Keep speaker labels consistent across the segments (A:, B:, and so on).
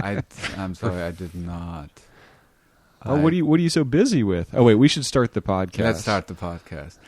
A: I'm sorry, I did not.
B: Oh, what are you so busy with? Oh, wait, we should start the podcast.
A: Let's start the podcast.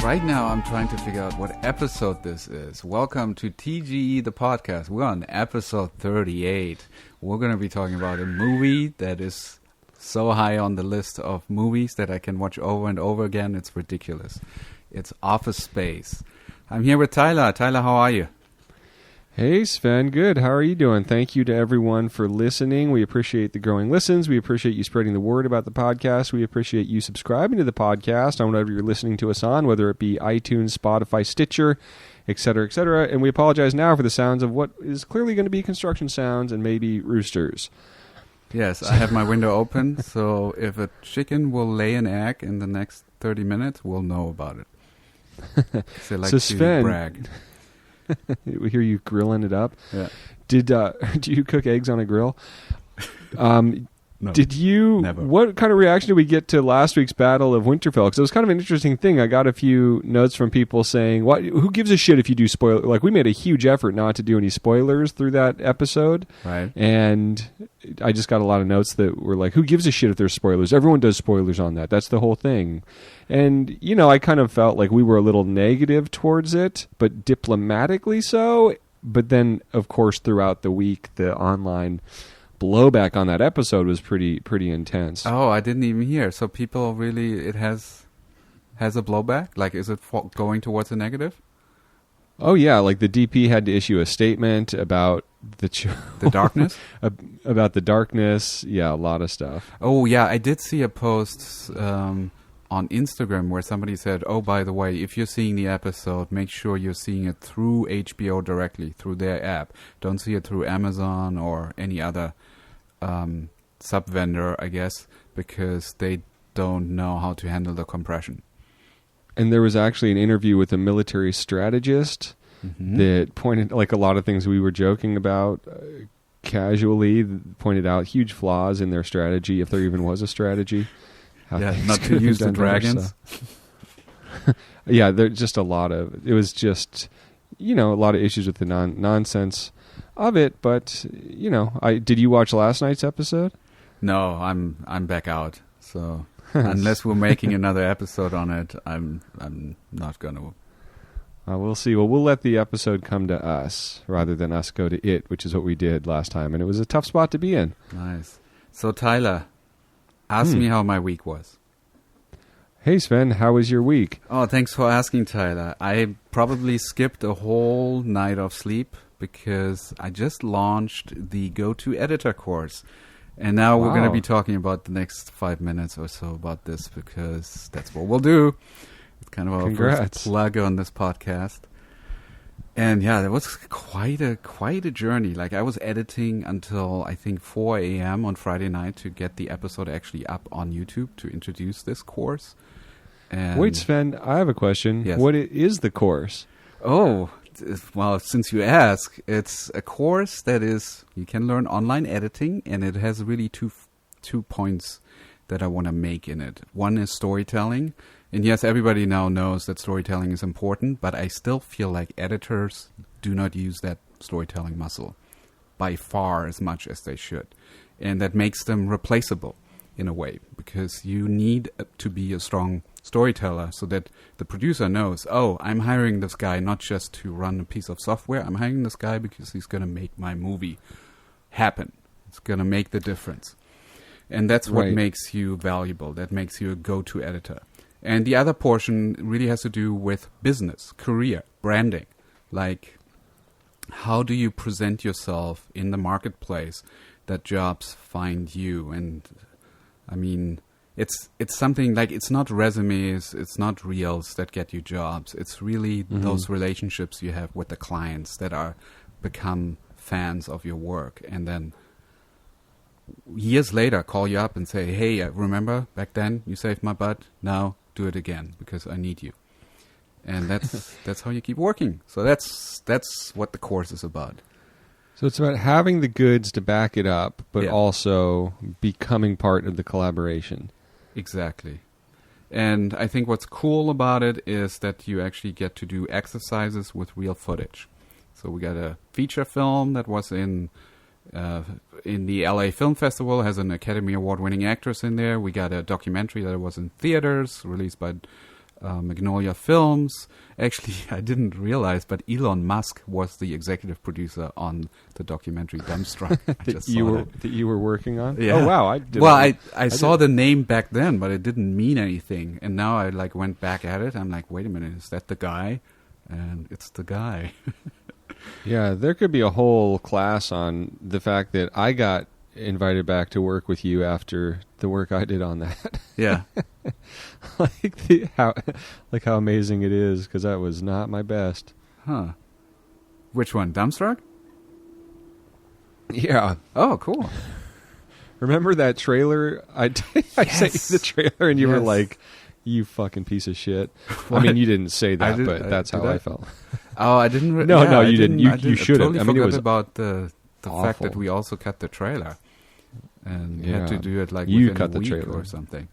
A: Right now, I'm trying to figure out what episode this is. Welcome to TGE, the podcast. We're on episode 38. We're going to be talking about a movie that is so high on the list of movies that I can watch over and over again. It's ridiculous. It's Office Space. I'm here with Tyler. Tyler, how are you?
B: Hey, Sven. Good. How are you doing? Thank you to everyone for listening. We appreciate the growing listens. We appreciate you spreading the word about the podcast. We appreciate you subscribing to the podcast on whatever you're listening to us on, whether it be iTunes, Spotify, Stitcher, etc., etc. And we apologize now for the sounds of what is clearly going to be construction sounds and maybe roosters.
A: Yes, I have my window open, so if a chicken will lay an egg in the next 30 minutes, we'll know about it. So, like,
B: So, Sven,
A: brag.
B: We hear you grilling it up.
A: Yeah.
B: Do you cook eggs on a grill?
A: No,
B: Did you?
A: never.
B: What kind of reaction did we get to last week's Battle of Winterfell? Because it was kind of an interesting thing. I got a few notes from people saying, "What? Who gives a shit if you do spoil?" Like, we made a huge effort not to do any spoilers through that episode,
A: Right.
B: and I just got a lot of notes that were like, "Who gives a shit if there's spoilers? Everyone does spoilers on that. That's the whole thing." And I kind of felt like we were a little negative towards it, but diplomatically so. But then, of course, throughout the week, the online blowback on that episode was pretty intense.
A: Oh, I didn't even hear. So people really, it has a blowback? Like, is it going towards a negative?
B: Oh yeah, like the DP had to issue a statement about the
A: darkness?
B: about the darkness. Yeah, a lot of stuff.
A: Oh, yeah, I did see a post on Instagram where somebody said, oh, by the way, if you're seeing the episode, make sure you're seeing it through HBO directly, through their app. Don't see it through Amazon or any other sub-vendor, I guess, because they don't know how to handle the compression.
B: And there was actually an interview with a military strategist that pointed, like a lot of things we were joking about casually, pointed out huge flaws in their strategy, if there even was a strategy.
A: Yeah, not to use the dragons.
B: Yeah, there's just a lot of, it was just, a lot of issues with the nonsense of it. But, did you watch last night's episode?
A: No, I'm back out. So unless we're making another episode on it, I'm not gonna.
B: We'll see. Well, we'll let the episode come to us rather than us go to it, which is what we did last time, and it was a tough spot to be in.
A: Nice. So Tyler, ask me how my week was.
B: Hey Sven, how was your week?
A: Oh, thanks for asking, Tyler. I probably skipped a whole night of sleep because I just launched the Go-To Editor course. And now we're going to be talking about the next 5 minutes or so about this because that's what we'll do. It's kind of our first plug on this podcast. And yeah, that was quite a journey. Like, I was editing until I think 4 a.m. on Friday night to get the episode actually up on YouTube to introduce this course. And
B: wait, Sven, I have a question.
A: Yes.
B: What is the course?
A: Oh, well, since you ask, it's a course that is, you can learn online editing, and it has really two points that I want to make in it. One is storytelling. And yes, everybody now knows that storytelling is important, but I still feel like editors do not use that storytelling muscle by far as much as they should. And that makes them replaceable in a way, because you need to be a strong storyteller so that the producer knows, oh, I'm hiring this guy not just to run a piece of software. I'm hiring this guy because he's going to make my movie happen. It's going to make the difference. And that's what makes you valuable. That makes you a go-to editor. And the other portion really has to do with business, career, branding. Like, how do you present yourself in the marketplace that jobs find you? And I mean, it's something like, it's not resumes, it's not reels that get you jobs. It's really those relationships you have with the clients that are become fans of your work, and then years later call you up and say, hey, remember back then you saved my butt? Now do it again because I need you. And that's how you keep working. So that's what the course is about.
B: So it's about having the goods to back it up, but
A: Yeah.
B: also becoming part of the collaboration.
A: Exactly. And I think what's cool about it is that you actually get to do exercises with real footage. So we got a feature film that was in the LA Film Festival, has an Academy Award-winning actress in there. We got a documentary that was in theaters, released by Magnolia Films. Actually, I didn't realize, but Elon Musk was the executive producer on the documentary Dumbstruck. I just saw that.
B: That you were working on?
A: Yeah.
B: Oh, wow.
A: I saw the name back then, but it didn't mean anything. And now I went back at it. I'm like, wait a minute, is that the guy? And it's the guy.
B: Yeah, there could be a whole class on the fact that I got invited back to work with you after the work I did on that.
A: Yeah.
B: how amazing it is, because that was not my best.
A: Huh. Which one? Dumbstruck?
B: Yeah.
A: Oh, cool.
B: Remember that trailer? I sent you the trailer, and you were
A: Yes.
B: like, "You fucking piece of shit."
A: What?
B: I mean, you didn't say that,
A: did-
B: but that's how
A: did
B: I
A: I?
B: felt.
A: Oh, I didn't.
B: No,
A: yeah,
B: you didn't. You should have.
A: Totally
B: I mean, it
A: forgot
B: was
A: about the fact that
B: awful.
A: we also cut the trailer and
B: Yeah.
A: had to do it
B: You
A: within
B: cut
A: a
B: the
A: week
B: trailer.
A: or something.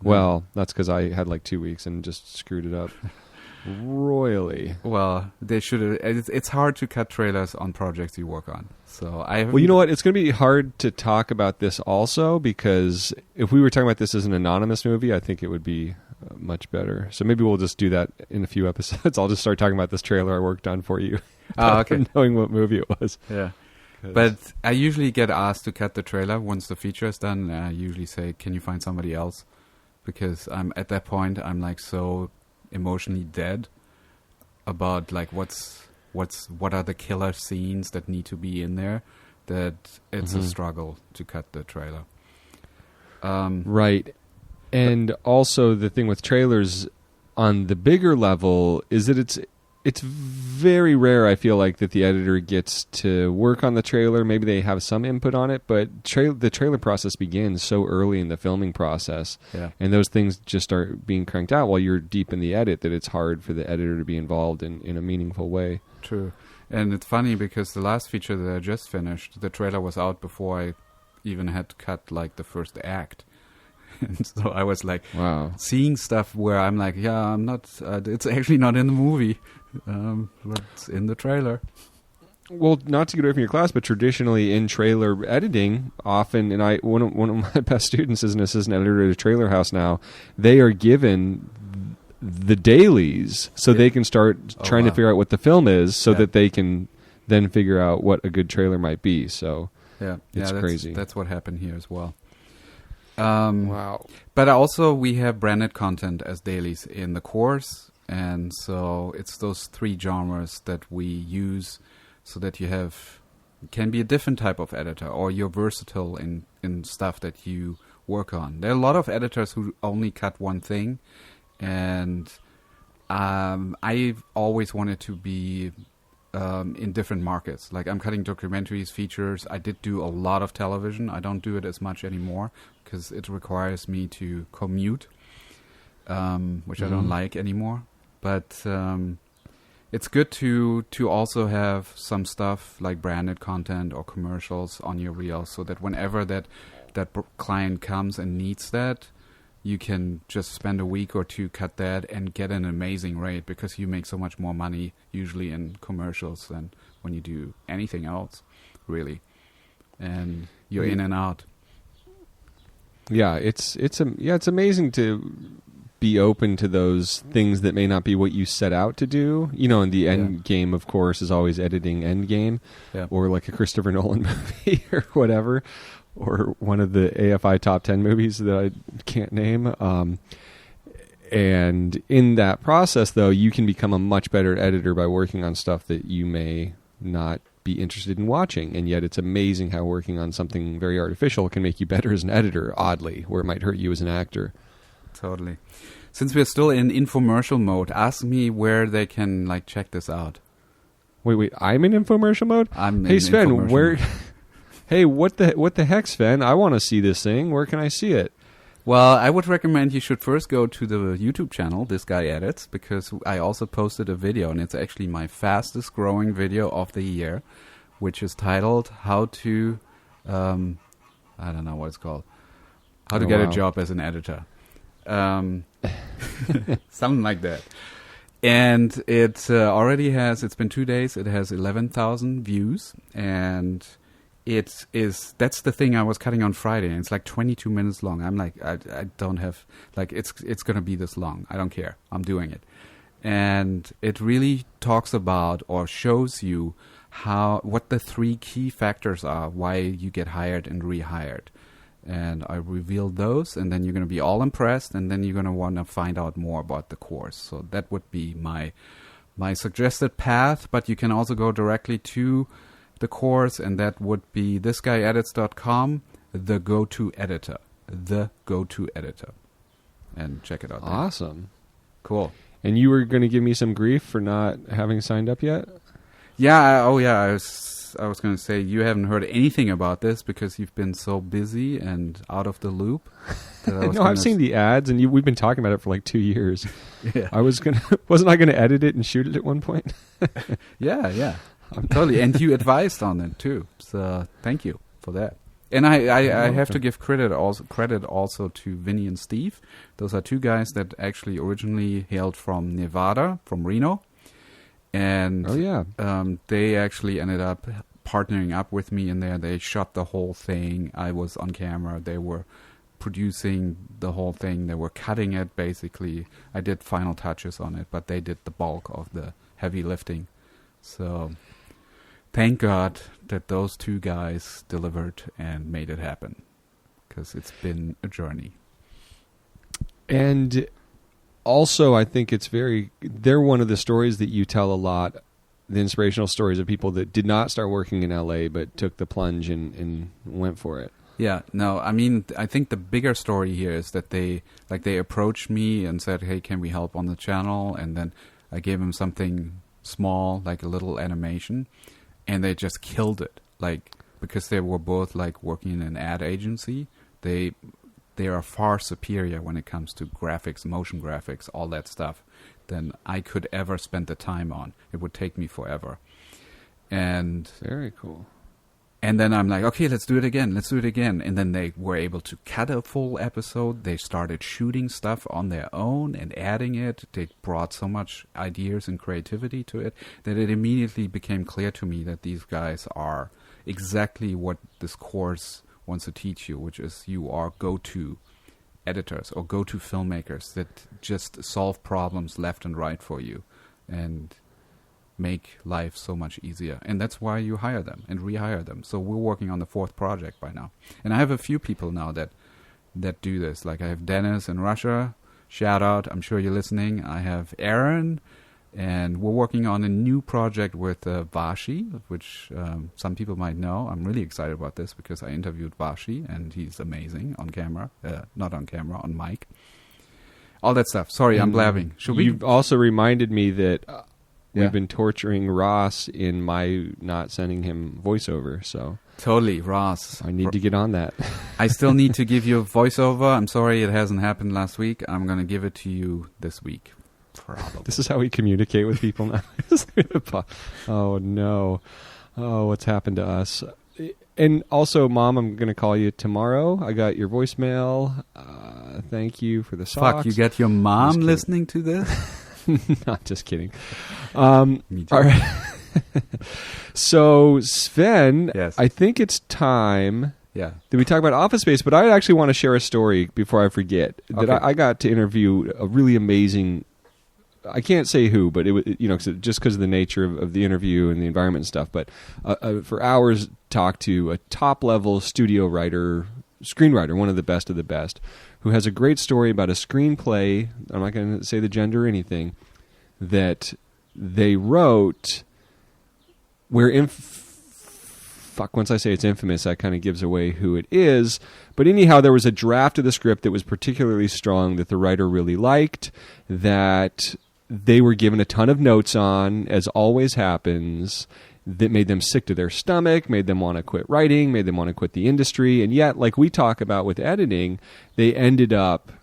B: Well, that's because I had 2 weeks and just screwed it up royally.
A: Well, they should have. It's hard to cut trailers on projects you work on. So I.
B: Well, you know what? It's going to be hard to talk about this also, because if we were talking about this as an anonymous movie, I think it would be much better. So maybe we'll just do that in a few episodes. I'll just start talking about this trailer I worked on for you.
A: Oh, okay.
B: Knowing what movie it was.
A: Yeah. But I usually get asked to cut the trailer once the feature is done. And I usually say, "Can you find somebody else?" Because I'm at that point, I'm so emotionally dead about what are the killer scenes that need to be in there, that it's a struggle to cut the trailer.
B: Right. And also the thing with trailers on the bigger level is that it's very rare, I feel like, that the editor gets to work on the trailer. Maybe they have some input on it, but the trailer process begins so early in the filming process.
A: Yeah.
B: And those things just start being cranked out while you're deep in the edit, that it's hard for the editor to be involved in a meaningful way.
A: True. And it's funny because the last feature that I just finished, the trailer was out before I even had to cut the first act. And so I was
B: Wow.
A: seeing stuff where I'm I'm not, it's actually not in the movie. But it's in the trailer.
B: Well, not to get away from your class, but traditionally in trailer editing, often, and one of my best students is an assistant editor at a trailer house now. They are given the dailies so they can start trying to figure out what the film is, so that they can then figure out what a good trailer might be. So
A: Yeah,
B: it's crazy.
A: That's what happened here as well.
B: Wow.
A: But also we have branded content as dailies in the course. And so it's those three genres that we use so that you can be a different type of editor, or you're versatile in stuff that you work on. There are a lot of editors who only cut one thing. And I've always wanted to be in different markets. I'm cutting documentaries, features. I did do a lot of television. I don't do it as much anymore because it requires me to commute, which I don't like anymore. But it's good to also have some stuff like branded content or commercials on your reel, so that whenever that client comes and needs that, you can just spend a week or two, cut that, and get an amazing rate, because you make so much more money usually in commercials than when you do anything else, really. And you're in and out.
B: Yeah, it's amazing to be open to those things that may not be what you set out to do. And the end game, of course, is always editing end game, or like a Christopher Nolan movie or whatever, or one of the AFI top 10 movies that I can't name. And in that process, though, you can become a much better editor by working on stuff that you may not be interested in watching. And yet it's amazing how working on something very artificial can make you better as an editor, oddly, where it might hurt you as an actor.
A: Totally. Since we're still in infomercial mode, ask me where they can check this out.
B: Wait, I'm in infomercial mode?
A: Hey
B: Sven, where? Hey, what the heck, Sven? I want to see this thing. Where can I see it?
A: Well, I would recommend you should first go to the YouTube channel, This Guy Edits, because I also posted a video, and it's actually my fastest growing video of the year, which is titled "How to," I don't know what it's called, "How to Get a Job as an Editor," something like that. And it already has. It's been 2 days. It has 11,000 views, and that's the thing I was cutting on Friday, and it's like 22 minutes long. I'm like, I don't have, like, it's going to be this long. I don't care. I'm doing it. And it really talks about or shows you what the 3 key factors are, why you get hired and rehired. And I revealed those, and then you're going to be all impressed, and then you're going to want to find out more about the course. So that would be my suggested path, but you can also go directly to the course, and that would be thisguyedits.com, the go-to editor, and check it out there.
B: Awesome.
A: Cool.
B: And you were going to give me some grief for not having signed up yet?
A: Yeah. I was going to say you haven't heard anything about this because you've been so busy and out of the loop.
B: No, I've seen the ads, and we've been talking about it for like 2 years.
A: Yeah.
B: Wasn't I going to edit it and shoot it at one point?
A: Yeah. Totally. And you advised on it too. So thank you for that. And I have to give credit also to Vinny and Steve. Those are 2 guys that actually originally hailed from Nevada, from Reno. And they actually ended up partnering up with me in there. They shot the whole thing. I was on camera. They were producing the whole thing. They were cutting it, basically. I did final touches on it, but they did the bulk of the heavy lifting. So thank God that those 2 guys delivered and made it happen, because it's been a journey.
B: And also, I think they're one of the stories that you tell a lot, the inspirational stories of people that did not start working in LA but took the plunge and went for it.
A: Yeah, no, I mean, I think the bigger story here is that they approached me and said, hey, can we help on the channel? And then I gave them something small, like a little animation, and they just killed it. Like, because they were both like working in an ad agency, they are far superior when it comes to graphics, motion graphics, all that stuff, than I could ever spend the time on. It would take me forever. And
B: very cool.
A: And then I'm like, okay, let's do it again. And then they were able to cut a full episode. They started shooting stuff on their own and adding it. They brought so much ideas and creativity to it that it immediately became clear to me that these guys are exactly what this course wants to teach you, which is you are go-to editors or go-to filmmakers that just solve problems left and right for you and make life so much easier. And that's why you hire them and rehire them. So we're working on the 4th project by now. And I have a few people now that do this. Like I have Dennis in Russia. Shout out. I'm sure you're listening. I have Aaron. And we're working on a new project with Vashi, which some people might know. I'm really excited about this because I interviewed Vashi, and he's amazing on camera. Not on camera, on mic. All that stuff. Sorry, I'm blabbing.
B: You've also reminded me that we've been torturing Ross in my not sending him voiceover. So
A: totally, Ross.
B: I need to get on that.
A: I still need to give you a voiceover. I'm sorry it hasn't happened last week. I'm going to give it to you this week. Probably.
B: This is how we communicate with people now. Oh, no. Oh, what's happened to us? And also, Mom, I'm going to call you tomorrow. I got your voicemail. Thank you for the socks.
A: Fuck, you got your mom listening to this?
B: Not just kidding.
A: Me too.
B: All right. So, Sven,
A: yes.
B: I think it's time
A: that
B: we talk about Office Space, but I actually want to share a story before I forget.
A: Okay.
B: That I got to interview a really amazing... I can't say who, but it was, just because of the nature of the interview and the environment and stuff. But for hours, talked to a top-level studio writer, screenwriter, one of the best, who has a great story about a screenplay. I'm not going to say the gender or anything that they wrote. Where once I say it's infamous, that kind of gives away who it is. But anyhow, there was a draft of the script that was particularly strong that the writer really liked, that they were given a ton of notes on, as always happens, that made them sick to their stomach, made them want to quit writing, made them want to quit the industry. And yet, like we talk about with editing, they ended up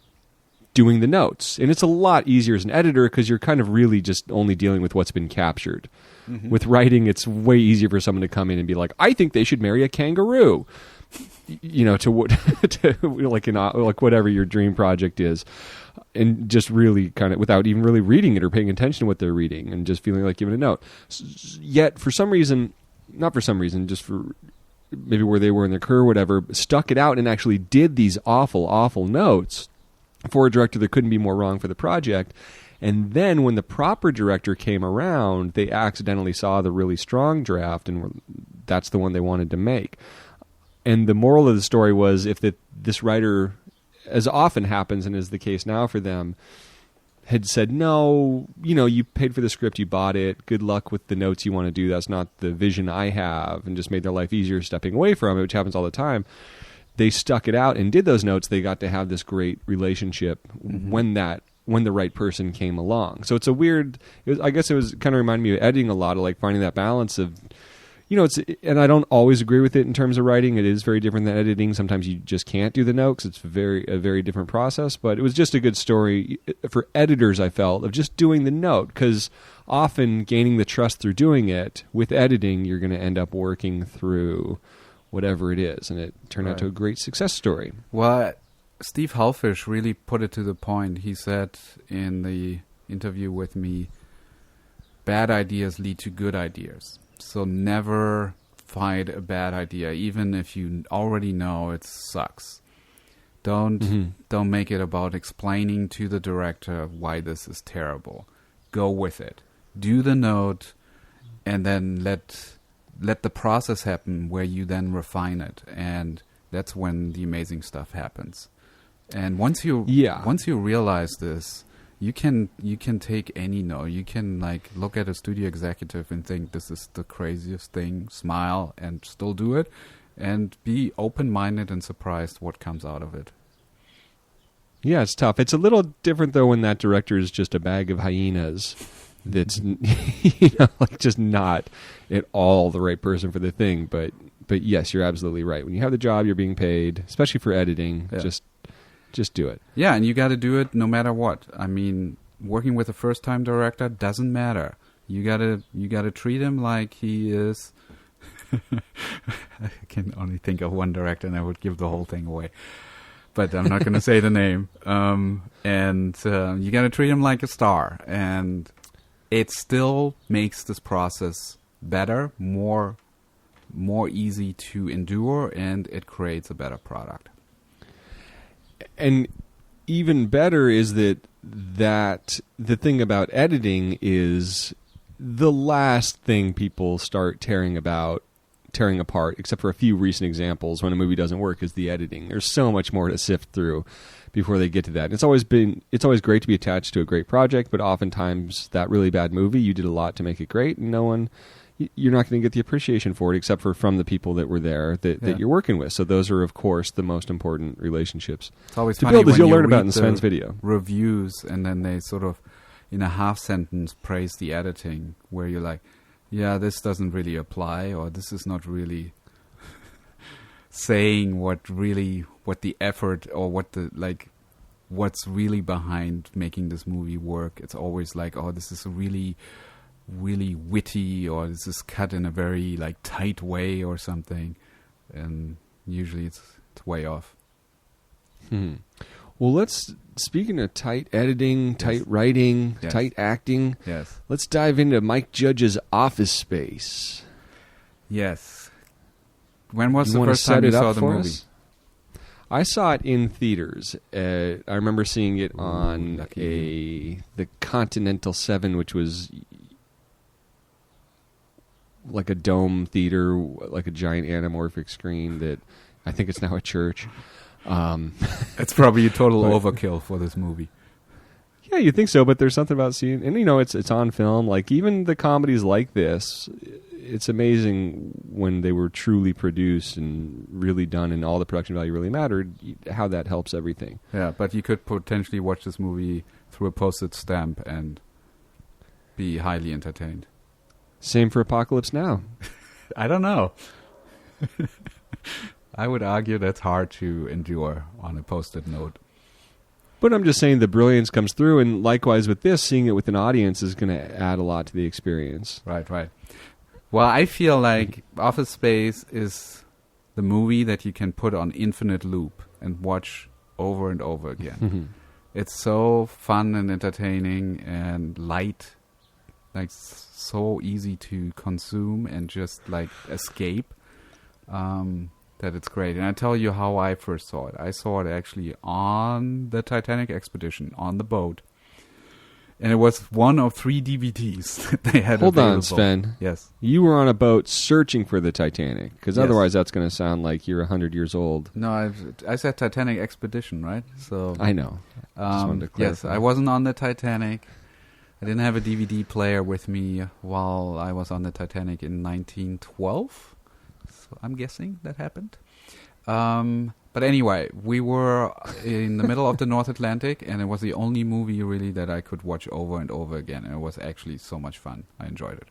B: doing the notes. And it's a lot easier as an editor because you're kind of really just only dealing with what's been captured. Mm-hmm. With writing, it's way easier for someone to come in and be like, I think they should marry a kangaroo. To like whatever your dream project is, and just really kind of without even really reading it or paying attention to what they're reading and just feeling like giving a note. Yet for some reason, not for some reason, just for maybe where they were in their career or whatever, stuck it out and actually did these awful notes for a director that couldn't be more wrong for the project. And then when the proper director came around, they accidentally saw the really strong draft, and that's the one they wanted to make. And the moral of the story was, if this writer, as often happens and is the case now for them, had said, no, you paid for the script, you bought it, good luck with the notes you want to do, that's not the vision I have, and just made their life easier stepping away from it, which happens all the time, they stuck it out and did those notes, they got to have this great relationship when the right person came along. So it's a weird, I guess it was kind of reminded me of editing a lot, of like finding that balance of, and I don't always agree with it in terms of writing. It is very different than editing. Sometimes you just can't do the notes. It's a very different process. But it was just a good story for editors, I felt, of just doing the note. Because often gaining the trust through doing it, with editing, you're going to end up working through whatever it is. And it turned out to a great success story.
A: Well, Steve Halfish really put it to the point. He said in the interview with me, bad ideas lead to good ideas. So never fight a bad idea, even if you already know it sucks. Don't make it about explaining to the director why this is terrible. Go with it. Do the note, and then let the process happen where you then refine it, and that's when the amazing stuff happens. And once you realize this, you can take any note. You can like look at a studio executive and think this is the craziest thing, smile and still do it, and be open-minded and surprised what comes out of it.
B: Yeah, it's tough. It's a little different though when that director is just a bag of hyenas that's like just not at all the right person for the thing. But yes, you're absolutely right. When you have the job, you're being paid, especially for editing. Yeah. Just do it.
A: Yeah, and you got to do it no matter what. I mean, working with a first-time director doesn't matter. You gotta treat him like he is. I can only think of one director, and I would give the whole thing away. But I'm not going to say the name. And you got to treat him like a star, and it still makes this process better, more easy to endure, and it creates a better product.
B: And even better is that the thing about editing is the last thing people start tearing apart, except for a few recent examples when a movie doesn't work, is the editing. There's so much more to sift through before they get to that. And it's always great to be attached to a great project, but oftentimes that really bad movie, you did a lot to make it great, and you're not going to get the appreciation for it except for from the people that were there that you're working with. So those are, of course, the most important relationships.
A: It's always
B: to
A: funny
B: build, as
A: when
B: you'll
A: you
B: learn about
A: read
B: in Sven's video.
A: Reviews, and then they sort of, in a half sentence, praise the editing, where you're like, yeah, this doesn't really apply, or this is not really saying what the effort or what's really behind making this movie work. It's always like, oh, this is really witty, or this is cut in a very like tight way or something, and usually it's way off.
B: Well, speaking of tight editing, tight writing, tight acting, let's dive into Mike Judge's Office Space.
A: Yes. When was the first time you saw the movie?
B: I saw it in theaters. I remember seeing it on the Continental 7, which was like a dome theater, like a giant anamorphic screen that I think it's now a church.
A: It's probably a total overkill for this movie.
B: Yeah, you think so, but there's something about seeing, and it's on film. Like even the comedies like this, it's amazing when they were truly produced and really done, and all the production value really mattered. How that helps everything.
A: Yeah, but you could potentially watch this movie through a postage stamp and be highly entertained.
B: Same for Apocalypse Now.
A: I don't know. I would argue that's hard to endure on a post-it note.
B: But I'm just saying the brilliance comes through, and likewise with this, seeing it with an audience is going to add a lot to the experience.
A: Right. Well, I feel like Office Space is the movie that you can put on infinite loop and watch over and over again. It's so fun and entertaining and light, like so easy to consume and just like escape, that it's great. And I tell you how I first saw it. I saw it actually on the Titanic expedition on the boat. And it was one of 3 DVDs that they had
B: Hold
A: available.
B: on, Sven.
A: Yes.
B: You were on a boat searching for the Titanic, because
A: Yes.
B: otherwise that's going to sound like you're 100 years old.
A: No, I said Titanic expedition, right? So
B: I know. Just wanted to
A: yes,
B: clarify.
A: I wasn't on the Titanic. I didn't have a DVD player with me while I was on the Titanic in 1912. So I'm guessing that happened. But anyway, we were in the middle of the North Atlantic, and it was the only movie really that I could watch over and over again. And it was actually so much fun. I enjoyed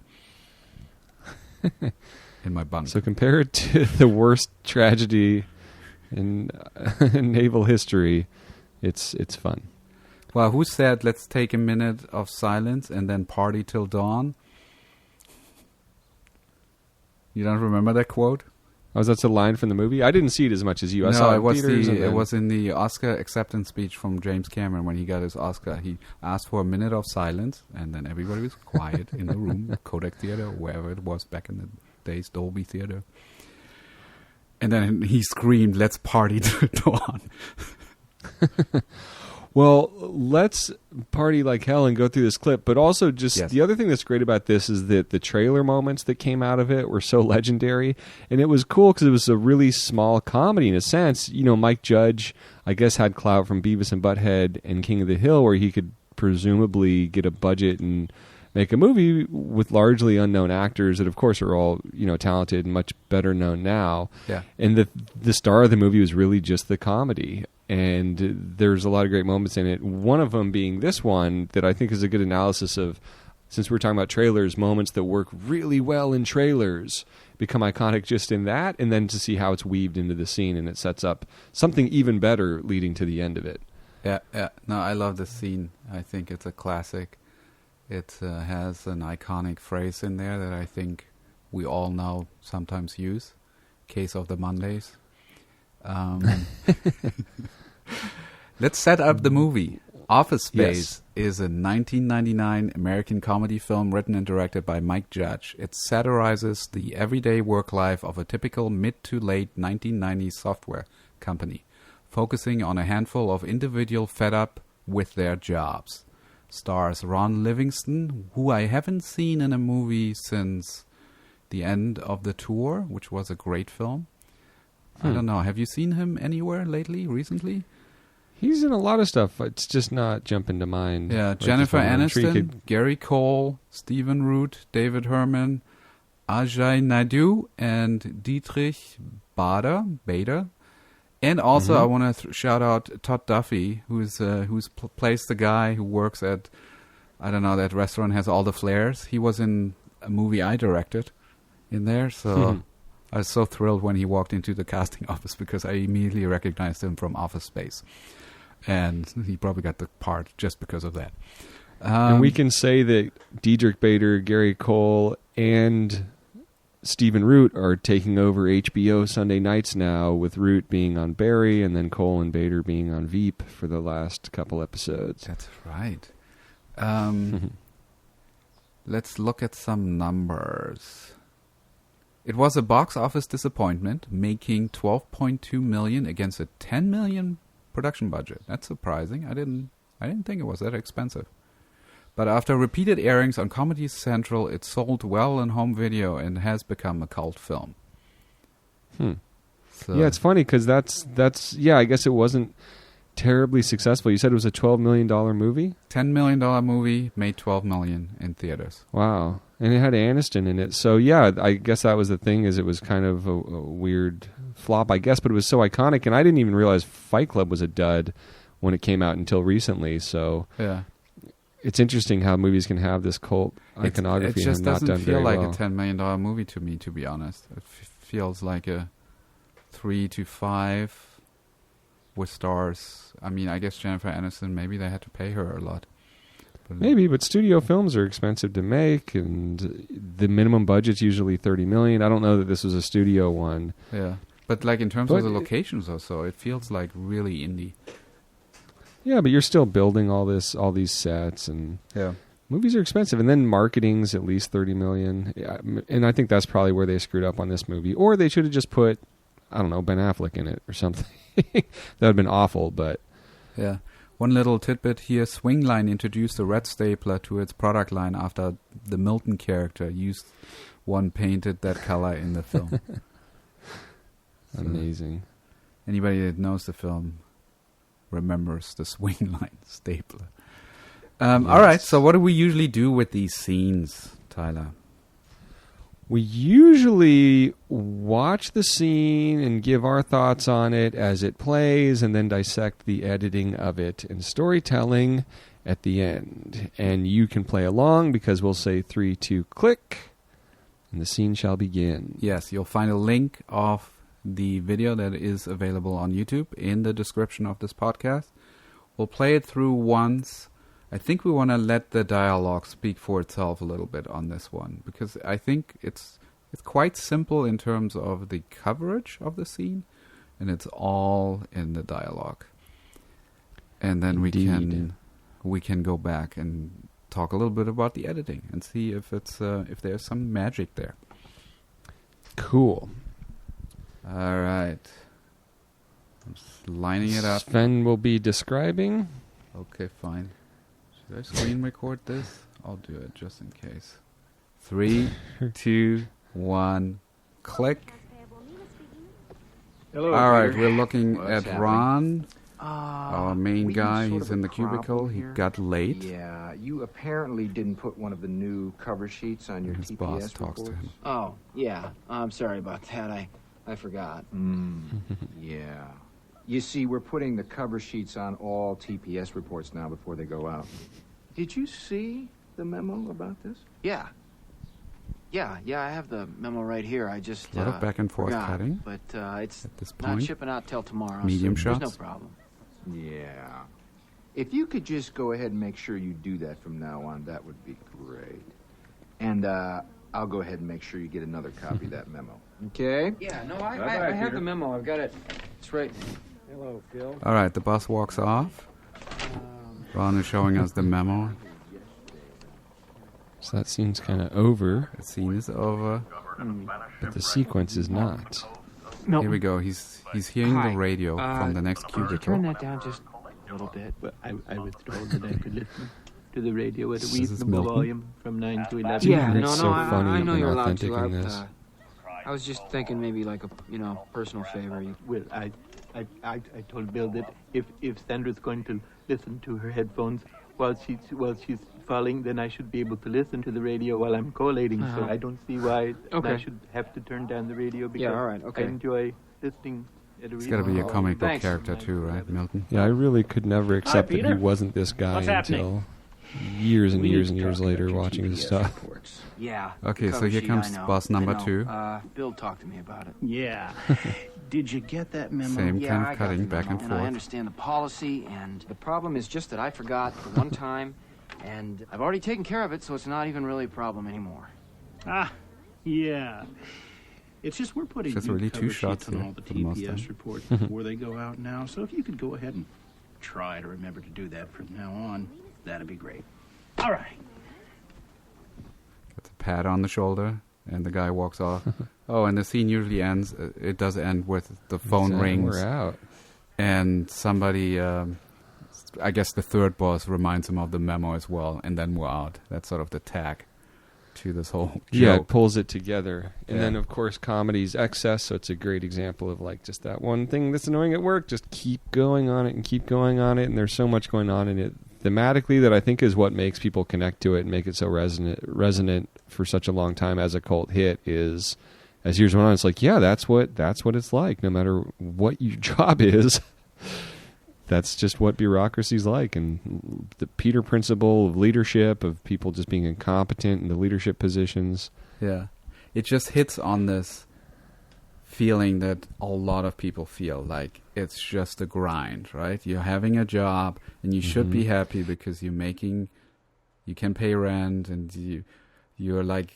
A: it. In my bunk.
B: So compared to the worst tragedy in naval history, it's fun.
A: Well, who said let's take a minute of silence and then party till dawn? You don't remember that quote?
B: Oh, that's a line from the movie? I didn't see it as much as you. I
A: No,
B: saw it
A: it
B: in
A: was
B: theaters.
A: it was in the Oscar acceptance speech from James Cameron when he got his Oscar. He asked for a minute of silence, and then everybody was quiet in the room, Kodak Theater, wherever it was back in the days, Dolby Theater. And then he screamed, "Let's party till dawn."
B: Well, let's party like hell and go through this clip. But also just
A: Yes.
B: the other thing that's great about this is that the trailer moments that came out of it were so legendary. And it was cool because it was a really small comedy in a sense. You know, Mike Judge, I guess, had clout from Beavis and Butthead and King of the Hill where he could presumably get a budget and make a movie with largely unknown actors that, of course, are all, you know, talented and much better known now.
A: Yeah.
B: And the star of the movie was really just the comedy. And there's a lot of great moments in it. One of them being this one that I think is a good analysis of, since we're talking about trailers, moments that work really well in trailers become iconic just in that, and then to see how it's weaved into the scene and it sets up something even better leading to the end of it.
A: Yeah. No, I love this scene. I think it's a classic. It has an iconic phrase in there that I think we all now sometimes use. Case of the Mondays. Let's set up the movie. Office Space is a 1999 American comedy film written and directed by Mike Judge. It satirizes the everyday work life of a typical mid to late 1990s software company, focusing on a handful of individuals fed up with their jobs. Stars Ron Livingston, who I haven't seen in a movie since the end of the tour, which was a great film. I don't know. Have you seen him anywhere lately, recently?
B: He's in a lot of stuff. It's just not jumping to mind.
A: Yeah,
B: Like
A: Jennifer
B: this one. I'm sure you
A: Aniston, Gary Cole, Stephen Root, David Herman, Ajay Naidu, and Dietrich Bader. And also, I want to shout out Todd Duffy, who's plays the guy who works at, I don't know, that restaurant has all the flares. He was in a movie I directed in there, so I was so thrilled when he walked into the casting office because I immediately recognized him from Office Space. And he probably got the part just because of that.
B: And we can say that Diedrich Bader, Gary Cole, and Stephen Root are taking over HBO Sunday nights now, with Root being on Barry and then Cole and Bader being on Veep for the last couple episodes.
A: That's right. Let's look at some numbers. It was a box office disappointment, making $12.2 million against a $10 million production budget. That's surprising. I didn't think it was that expensive. But after repeated airings on Comedy Central, it sold well in home video and has become a cult film. So,
B: Yeah, it's funny because that's I guess it wasn't terribly successful. You said it was a $12 million movie?
A: $10 million movie, made $12 million in theaters.
B: Wow. And it had Aniston in it. So, yeah, I guess that was the thing, is it was kind of a weird flop, I guess, but it was so iconic. And I didn't even realize Fight Club was a dud when it came out until recently. So
A: Yeah.
B: it's interesting how movies can have this cult iconography
A: It just
B: and not
A: doesn't
B: done
A: feel
B: very
A: like
B: well.
A: a $10 million movie to me, to be honest. It feels like a $3 to $5 with stars. I mean, I guess Jennifer Aniston, maybe they had to pay her a lot.
B: Maybe, but studio films are expensive to make, and the minimum budget's usually $30 million. I don't know that this was a studio one.
A: Yeah, but like in terms of the locations or so, it feels like really indie.
B: Yeah, but you're still building all these sets, and
A: yeah,
B: movies are expensive, and then marketing's at least $30 million. Yeah, and I think that's probably where they screwed up on this movie, or they should have just put, I don't know, Ben Affleck in it or something. That would have been awful, but
A: yeah. One little tidbit here, Swingline introduced a red stapler to its product line after the Milton character used one painted that color in the film.
B: Amazing.
A: Anybody that knows the film remembers the Swingline stapler.
B: Yes.
A: All right, so what do we usually do with these scenes, Tyler?
B: We usually watch the scene and give our thoughts on it as it plays, and then dissect the editing of it and storytelling at the end. And you can play along because we'll say 3, 2, click, and the scene shall begin.
A: Yes, you'll find a link of the video that is available on YouTube in the description of this podcast. We'll play it through once. I think we want to let the dialogue speak for itself a little bit on this one, because I think it's quite simple in terms of the coverage of the scene, and it's all in the dialogue. And then
B: Indeed.
A: we can go back and talk a little bit about the editing and see if if there's some magic there.
B: Cool.
A: All right. I'm just lining it up.
B: Sven will be describing.
A: Okay, fine. Should I screen record this? I'll do it just in case. 3, 2, 1, click.
C: Hello.
A: All right,
C: Peter.
A: we're looking
C: What's
A: at
C: happening?
A: Ron, our main
C: we
A: guy.
C: sort
A: He's
C: of
A: in
C: a
A: the cubicle.
C: problem
A: He
C: here.
A: got late.
C: Yeah, you apparently didn't put one of the new cover sheets on your
A: His
C: TPS
A: boss talks to
C: reports.
A: him.
D: Oh, yeah. I'm sorry about that. I forgot.
C: Yeah. You see, we're putting the cover sheets on all TPS reports now before they go out. Did you see the memo about this?
D: Yeah. Yeah, I have the memo right here. I just
A: A lot of back and forth
D: forgot,
A: cutting
D: but it's
A: at this
D: not
A: point.
D: shipping out till tomorrow.
A: Medium
D: so
A: shots?
D: There's no problem.
C: Yeah. If you could just go ahead and make sure you do that from now on, that would be great. And I'll go ahead and make sure you get another copy of that memo. Okay?
D: Yeah, no,
C: Bye-bye,
D: I have
C: Peter.
D: the memo. I've got it. It's right.
C: Hello, Phil.
A: All right, the boss walks off. Ron is showing us the memo.
B: So that scene's kind of over,
A: The scene is over.
B: but the sequence is not.
D: No.
A: Here we go. He's hearing
D: Hi.
A: the radio from the next
D: Could you turn
A: cubicle.
D: that down just a little bit?
E: But I was told that I could listen to the radio at a
A: This is
E: reasonable
A: Milton?
E: volume from 9 to 11.
D: Yeah,
B: It's
D: no,
B: so
D: I
B: funny
D: know
B: and
D: you're allowed
B: authentic
D: to.
B: in this.
D: I was just thinking maybe like a personal favor.
E: Well, I told Bill that if Sandra's going to listen to her headphones while she's falling, then I should be able to listen to the radio while I'm collating. So
D: Uh-huh.
E: I don't see why
D: Okay.
E: I should have to turn down the radio because
D: all right, okay.
E: I enjoy listening at a
A: He's got to be a
E: reasonable
A: comic book
D: Thanks.
A: character too, right, Milton?
B: Yeah, I really could never accept that he
F: Peter.
B: wasn't this guy
F: What's happening?
B: until years and
F: We
B: years
F: need
B: and
F: to
B: years
F: talk
B: later
F: about your
B: watching his
F: TPS
B: stuff.
F: reports.
D: Yeah.
A: Okay,
D: the
A: so
D: cover
A: here
D: sheet,
A: comes
D: I know.
A: boss number
D: I know.
A: 2.
D: Bill talked to me about it.
F: Yeah. Did you get that memo?
A: Same
D: Yeah,
A: kind
D: I
A: of
D: got
A: cutting
D: the
A: back
D: memo,
A: and
D: and I
A: forth.
D: understand the policy, and the problem is just that I forgot the one time, and I've already taken care of it, so it's not even really a problem anymore.
F: Ah, yeah. It's just we're putting
A: Just
F: new
A: really
F: cover
A: two
F: sheets
A: shots
F: on
A: here
F: all the
A: for the most
F: TPS
A: time.
F: reports before they go out now. So if you could go ahead and try to remember to do that from now on, that'd be great. All right.
A: Gets a pat on the shoulder, and the guy walks off. Oh, and the scene usually ends. It does end with the phone
B: So
A: rings,
B: We're out.
A: and somebody, I guess the third boss, reminds him of the memo as well, and then we're out. That's sort of the tag to this whole
B: Yeah, it
A: joke.
B: pulls it together. And
A: Yeah.
B: then, of course, comedy's excess, so it's a great example of, like, just that one thing that's annoying at work. Just keep going on it and keep going on it, and there's so much going on in it thematically that I think is what makes people connect to it and make it so resonant for such a long time as a cult hit is, as years went on, it's like, yeah, that's what it's like, no matter what your job is. That's just what bureaucracy's like, and the Peter principle of leadership, of people just being incompetent in the leadership positions.
A: Yeah, it just hits on this feeling that a lot of people feel, like it's just a grind, right? You're having a job and you should be happy because you can pay rent, and you're like,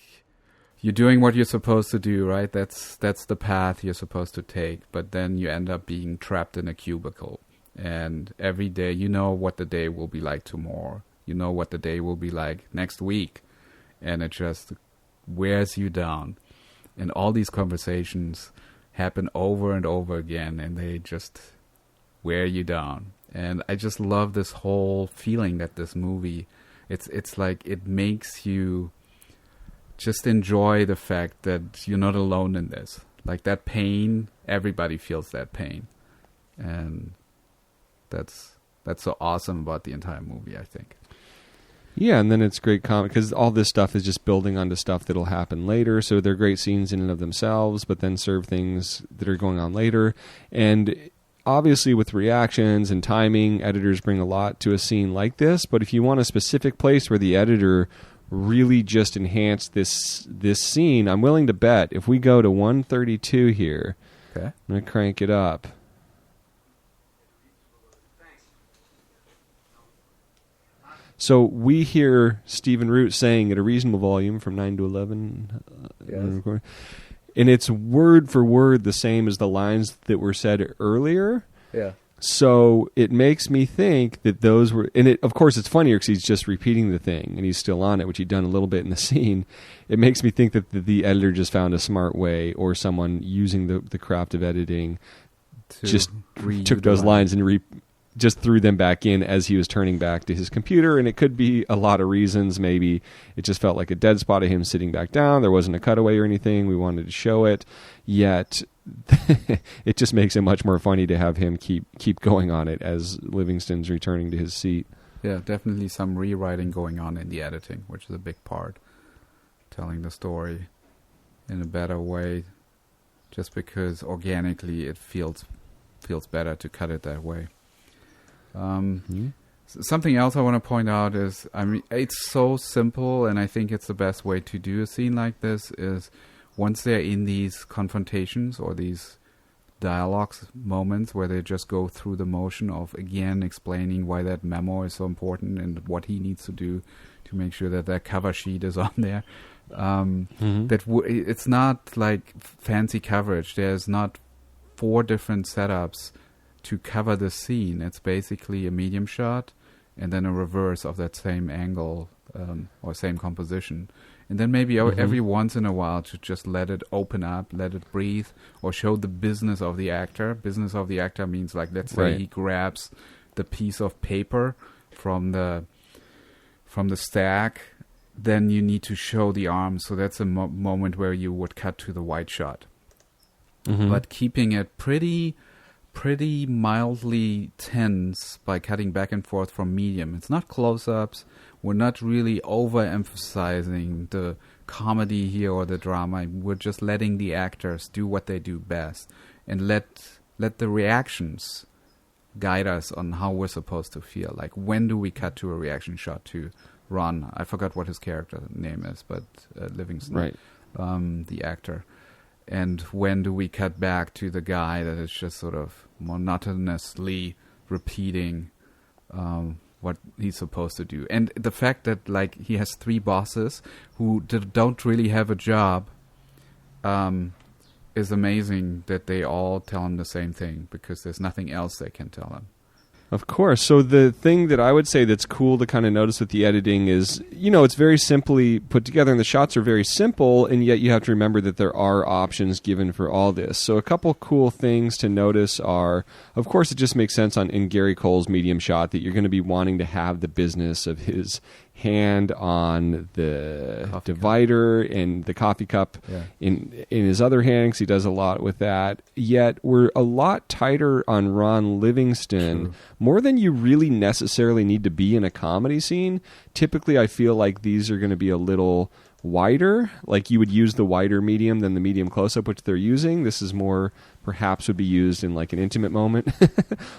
A: you're doing what you're supposed to do, right? That's the path you're supposed to take. But then you end up being trapped in a cubicle, and every day you know what the day will be like tomorrow. You know what the day will be like next week, and it just wears you down. And all these conversations happen over and over again, and they just wear you down. And I just love this whole feeling that this movie, it's like it makes you just enjoy the fact that you're not alone in this. Like that pain, everybody feels that pain. And that's so awesome about the entire movie, I think.
B: Yeah, and then it's great because all this stuff is just building onto stuff that'll happen later. So they're great scenes in and of themselves, but then serve things that are going on later. And obviously with reactions and timing, editors bring a lot to a scene like this. But if you want a specific place where the editor really just enhanced this scene, I'm willing to bet if we go to 132 here,
A: Okay.
B: I'm going to crank it up. So we hear Stephen Root saying at a reasonable volume from 9 to 11.
A: Yes.
B: And it's word for word the same as the lines that were said earlier.
A: Yeah.
B: So it makes me think that those were... And of course, it's funnier because he's just repeating the thing and he's still on it, which he'd done a little bit in the scene. It makes me think that the editor just found a smart way, or someone using the craft of editing just took those lines and just threw them back in as he was turning back to his computer. And it could be a lot of reasons. Maybe it just felt like a dead spot of him sitting back down. There wasn't a cutaway or anything. We wanted to show it. Yet it just makes it much more funny to have him keep going on it as Livingston's returning to his seat.
A: Yeah, definitely some rewriting going on in the editing, which is a big part. Telling the story in a better way, just because organically it feels better to cut it that way. Something else I want to point out is, I mean, it's so simple, and I think it's the best way to do a scene like this is once they're in these confrontations or these dialogues moments where they just go through the motion of, again, explaining why that memo is so important and what he needs to do to make sure that that cover sheet is on there. It's not like fancy coverage. There's not 4 different setups to cover the scene. It's basically a medium shot and then a reverse of that same angle or same composition. And then maybe every once in a while to just let it open up, let it breathe, or show the business of the actor. Business of the actor means, like, let's say he grabs the piece of paper from the stack, then you need to show the arm. So that's a moment where you would cut to the wide shot. But keeping it pretty mildly tense by cutting back and forth from medium. It's not close-ups. We're not really overemphasizing the comedy here or the drama. We're just letting the actors do what they do best, and let the reactions guide us on how we're supposed to feel. Like, when do we cut to a reaction shot to Ron? I forgot what his character name is, but Livingston,
B: right?
A: The actor. And when do we cut back to the guy that is just sort of monotonously repeating what he's supposed to do? And the fact that, like, he has 3 bosses who don't really have a job is amazing, that they all tell him the same thing because there's nothing else they can tell him.
B: Of course. So the thing that I would say that's cool to kind of notice with the editing is, it's very simply put together, and the shots are very simple, and yet you have to remember that there are options given for all this. So a couple cool things to notice are, of course, it just makes sense in Gary Cole's medium shot that you're going to be wanting to have the business of his hand on the
A: coffee
B: divider cup and the coffee cup in his other hand, because he does a lot with that. Yet we're a lot tighter on Ron Livingston, more than you really necessarily need to be in a comedy scene. Typically, I feel like these are going to be a little wider, like you would use the wider medium than the medium close-up, which they're using. This is more, perhaps would be used in like an intimate moment,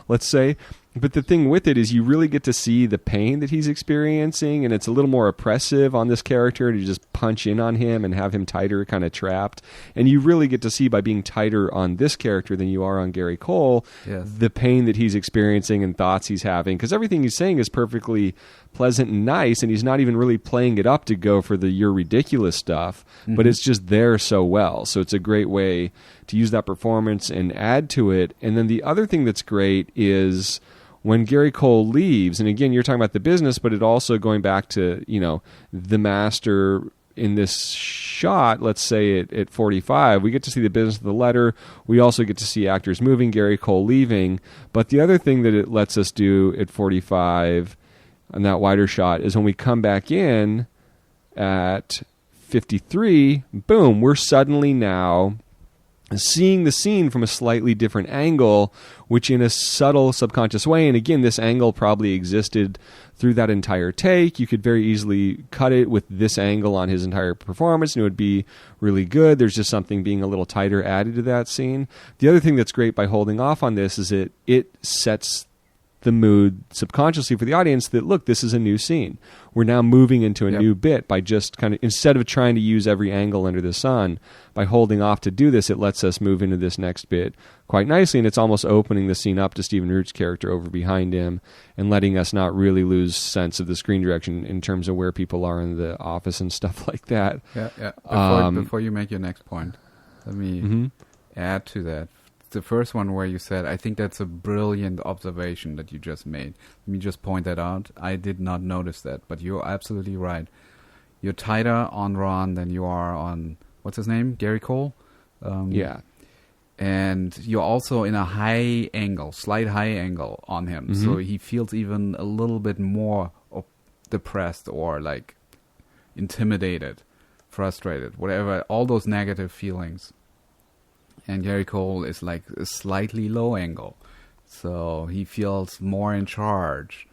B: let's say. But the thing with it is you really get to see the pain that he's experiencing, and it's a little more oppressive on this character to just punch in on him and have him tighter, kind of trapped. And you really get to see by being tighter on this character than you are on Gary Cole, the pain that he's experiencing and thoughts he's having. Because everything he's saying is perfectly pleasant and nice, and he's not even really playing it up to go for the "you're ridiculous" stuff, but it's just there so well. So it's a great way to use that performance and add to it. And then the other thing that's great is when Gary Cole leaves, and again, you're talking about the business, but it also going back to, the master in this shot, let's say at 45, we get to see the business of the letter. We also get to see actors moving, Gary Cole leaving. But the other thing that it lets us do at 45 on that wider shot is when we come back in at 53, boom, we're suddenly now seeing the scene from a slightly different angle, which in a subtle subconscious way, and again, this angle probably existed through that entire take. You could very easily cut it with this angle on his entire performance, and it would be really good. There's just something being a little tighter added to that scene. The other thing that's great by holding off on this is it sets the mood subconsciously for the audience that, look, this is a new scene. We're now moving into a new bit by just kind of, instead of trying to use every angle under the sun, by holding off to do this, it lets us move into this next bit quite nicely, and it's almost opening the scene up to Stephen Root's character over behind him and letting us not really lose sense of the screen direction in terms of where people are in the office and stuff like that.
A: Before you make your next point, let me add to that. The first one where you said, I think that's a brilliant observation that you just made. Let me just point that out. I did not notice that, but you're absolutely right. You're tighter on Ron than you are on, what's his name? Gary Cole? And you're also in a slight high angle on him. So he feels even a little bit more depressed or like intimidated, frustrated, whatever, all those negative feelings. And Gary Cole is like a slightly low angle. So he feels more in charge.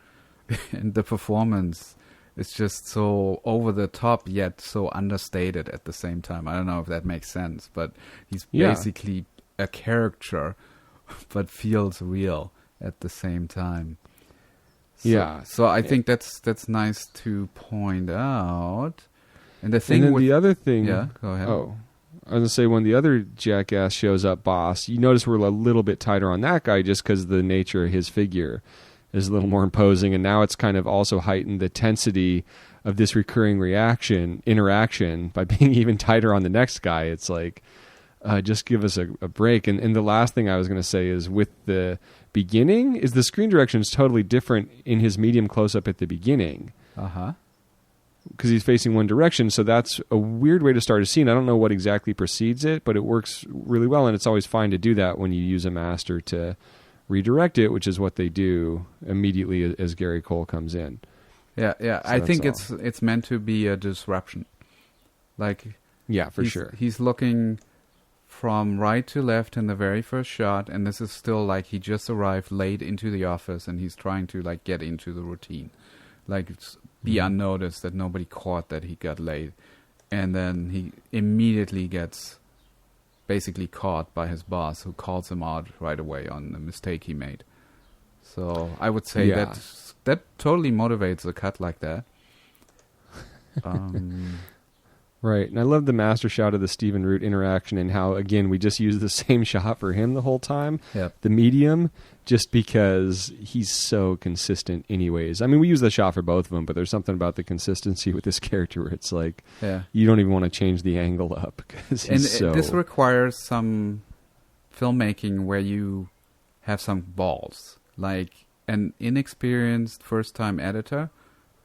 A: And the performance is just so over the top, yet so understated at the same time. I don't know if that makes sense, but he's basically a caricature, but feels real at the same time. So I think that's nice to point out. And the thing
B: the other thing...
A: Yeah, go ahead.
B: Oh. I was going to say, when the other jackass shows up, boss, you notice we're a little bit tighter on that guy just because the nature of his figure is a little more imposing, and now it's kind of also heightened the tensity of this recurring interaction by being even tighter on the next guy. It's like, just give us a break. And the last thing I was going to say is with the beginning, is the screen direction is totally different in his medium close-up at the beginning. Because he's facing one direction, so that's a weird way to start a scene. I don't know what exactly precedes it, but it works really well, and it's always fine to do that when you use a master to redirect it, which is what they do immediately as Gary Cole comes in.
A: So I think it's meant to be a disruption.
B: Sure.
A: He's looking from right to left in the very first shot, and this is still like he just arrived late into the office, and he's trying to like get into the routine. It's be unnoticed, that nobody caught that he got late. And then he immediately gets basically caught by his boss, who calls him out right away on the mistake he made. So I would say that totally motivates a cut like that.
B: Right, and I love the master shot of the Stephen Root interaction and how, again, we just use the same shot for him the whole time, the medium, just because he's so consistent anyways. I mean, we use the shot for both of them, but there's something about the consistency with this character where it's like, you don't even want to change the angle up. Because
A: this requires some filmmaking where you have some balls. Like an inexperienced first-time editor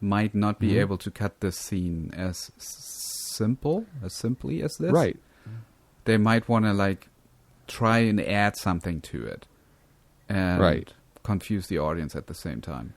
A: might not be able to cut this scene as simply as this.
B: Right.
A: They might want to try and add something to it and confuse the audience at the same time.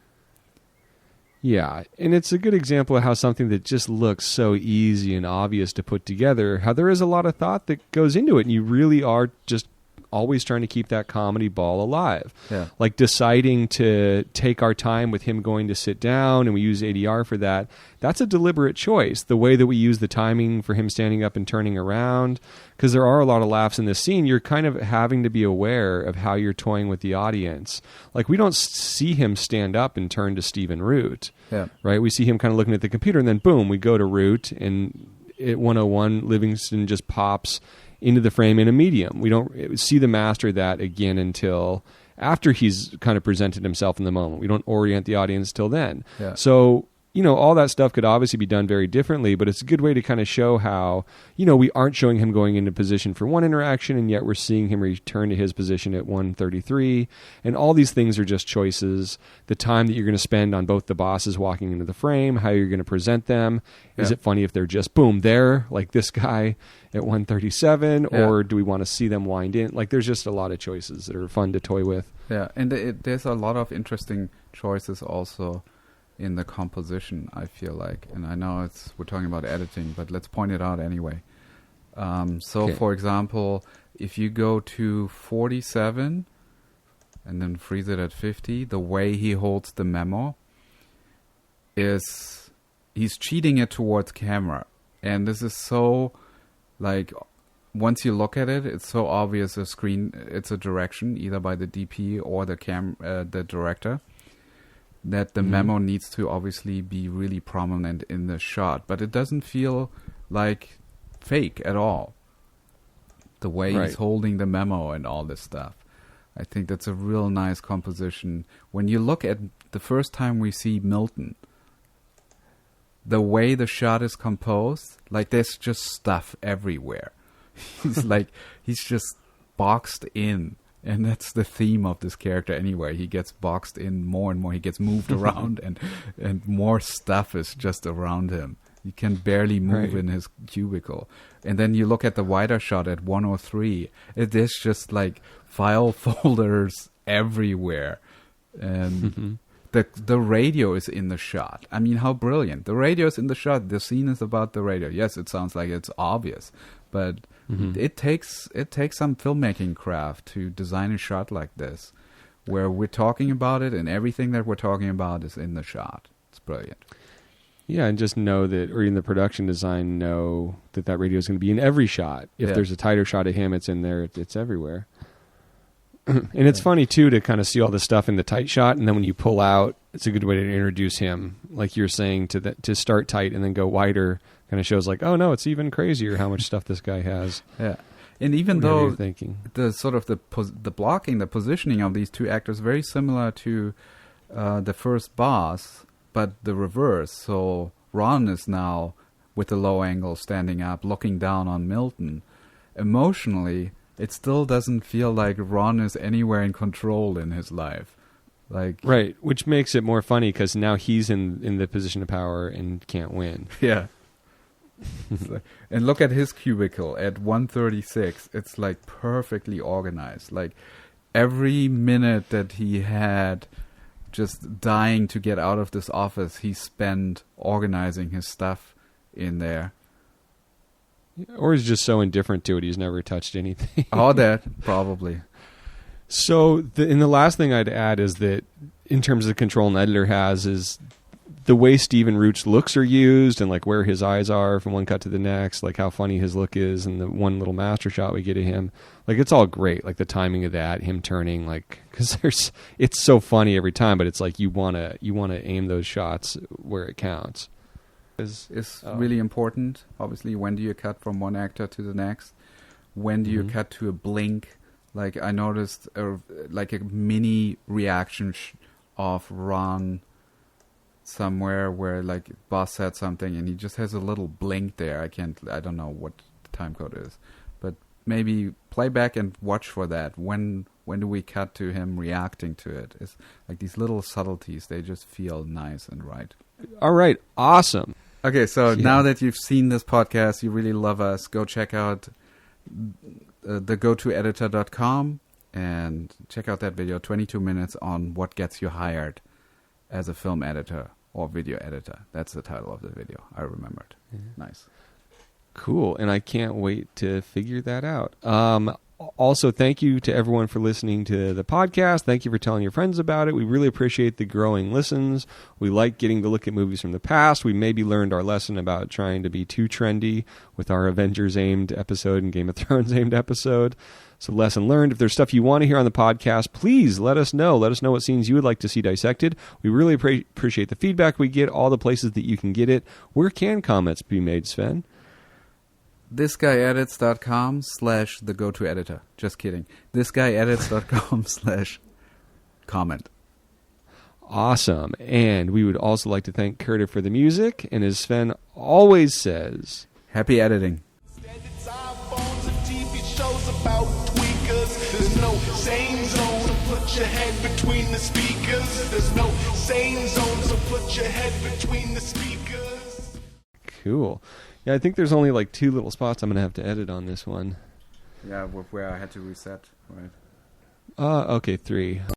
B: Yeah, and it's a good example of how something that just looks so easy and obvious to put together, how there is a lot of thought that goes into it, and you really are just always trying to keep that comedy ball alive.
A: Yeah.
B: Like deciding to take our time with him going to sit down, and we use ADR for that. That's a deliberate choice. The way that we use the timing for him standing up and turning around, because there are a lot of laughs in this scene. You're kind of having to be aware of how you're toying with the audience. Like, we don't see him stand up and turn to Stephen Root.
A: Yeah.
B: Right? We see him kind of looking at the computer, and then boom, we go to Root, and at 101, Livingston just pops into the frame in a medium. We don't see the master that again until after he's kind of presented himself in the moment. We don't orient the audience till then.
A: Yeah.
B: So, all that stuff could obviously be done very differently, but it's a good way to kind of show how, we aren't showing him going into position for one interaction, and yet we're seeing him return to his position at 133. And all these things are just choices. The time that you're going to spend on both the bosses walking into the frame, how you're going to present them. Is it funny if they're just, boom, there, like this guy at 137, or do we want to see them wind in? Like, there's just a lot of choices that are fun to toy with.
A: Yeah, and there's a lot of interesting choices also in the composition, I feel like. And I know we're talking about editing, but let's point it out anyway. For example, if you go to 47 and then freeze it at 50, the way he holds the memo is he's cheating it towards camera. And this is so, like, once you look at it, it's so obvious it's a direction, either by the DP or the director, that the memo needs to obviously be really prominent in the shot. But it doesn't feel like fake at all. The way he's holding the memo and all this stuff. I think that's a real nice composition. When you look at the first time we see Milton, the way the shot is composed, like there's just stuff everywhere. He's just boxed in. And that's the theme of this character anyway. He gets boxed in more and more. He gets moved around and more stuff is just around him. He can barely move in his cubicle. And then you look at the wider shot at 103. There's just like file folders everywhere. And the radio is in the shot. I mean, how brilliant. The radio is in the shot. The scene is about the radio. Yes, it sounds like it's obvious. But it takes some filmmaking craft to design a shot like this, where we're talking about it and everything that we're talking about is in the shot. It's brilliant.
B: Yeah, and just know that, or in the production design, know that radio is going to be in every shot. If there's a tighter shot of him, it's in there. It's everywhere. And it's funny, too, to kind of see all this stuff in the tight shot, and then when you pull out, it's a good way to introduce him, like you're saying, to start tight and then go wider. Kind of shows like, oh no, it's even crazier how much stuff this guy has.
A: Yeah, and even though
B: the
A: sort of the blocking, the positioning of these two actors very similar to the first boss, but the reverse. So Ron is now with the low angle standing up, looking down on Milton. Emotionally, it still doesn't feel like Ron is anywhere in control in his life. Like
B: which makes it more funny because now he's in the position of power and can't win.
A: Yeah. And look at his cubicle at 136. It's like perfectly organized. Like every minute that he had just dying to get out of this office, he spent organizing his stuff in there.
B: Or he's just so indifferent to it, he's never touched anything.
A: All that, probably.
B: So, and the last thing I'd add is that in terms of the control an editor has is the way Stephen Root's looks are used and like where his eyes are from one cut to the next, like how funny his look is and the one little master shot we get of him. Like it's all great. Like the timing of that, him turning, like, cause it's so funny every time, but it's like you want to aim those shots where it counts.
A: It's really important. Obviously, when do you cut from one actor to the next? When do you cut to a blink? Like I noticed like a mini reaction of Ron somewhere where like boss said something and he just has a little blink there. I don't know what the time code is, but maybe play back and watch for that. When do we cut to him reacting to it? It's like these little subtleties. They just feel nice and right.
B: All right. Awesome.
A: Okay. So now that you've seen this podcast, you really love us, go check out thegotoeditor.com and check out that video, 22 minutes on what gets you hired as a film editor or video editor. That's the title of the video. I remembered. Nice.
B: Cool. And I can't wait to figure that out. Also, thank you to everyone for listening to the podcast. Thank you for telling your friends about it. We really appreciate the growing listens. We like getting to look at movies from the past. We maybe learned our lesson about trying to be too trendy with our Avengers-aimed episode and Game of Thrones-aimed episode. So lesson learned. If there's stuff you want to hear on the podcast, please let us know. Let us know what scenes you would like to see dissected. We really appreciate the feedback we get, all the places that you can get it. Where can comments be made, Sven?
A: thisguyedits.com/the go-to editor. Just kidding. thisguyedits.com/comment.
B: Awesome. And we would also like to thank Curtis for the music. And as Sven always says,
A: happy editing.
G: There's no sane zone, so put your head between the speakers. There's no sane zone, so put your head between the speakers.
B: Cool. Yeah, I think there's only like 2 little spots I'm going to have to edit on this one.
A: Yeah, where I had to reset, right?
B: Okay, 3.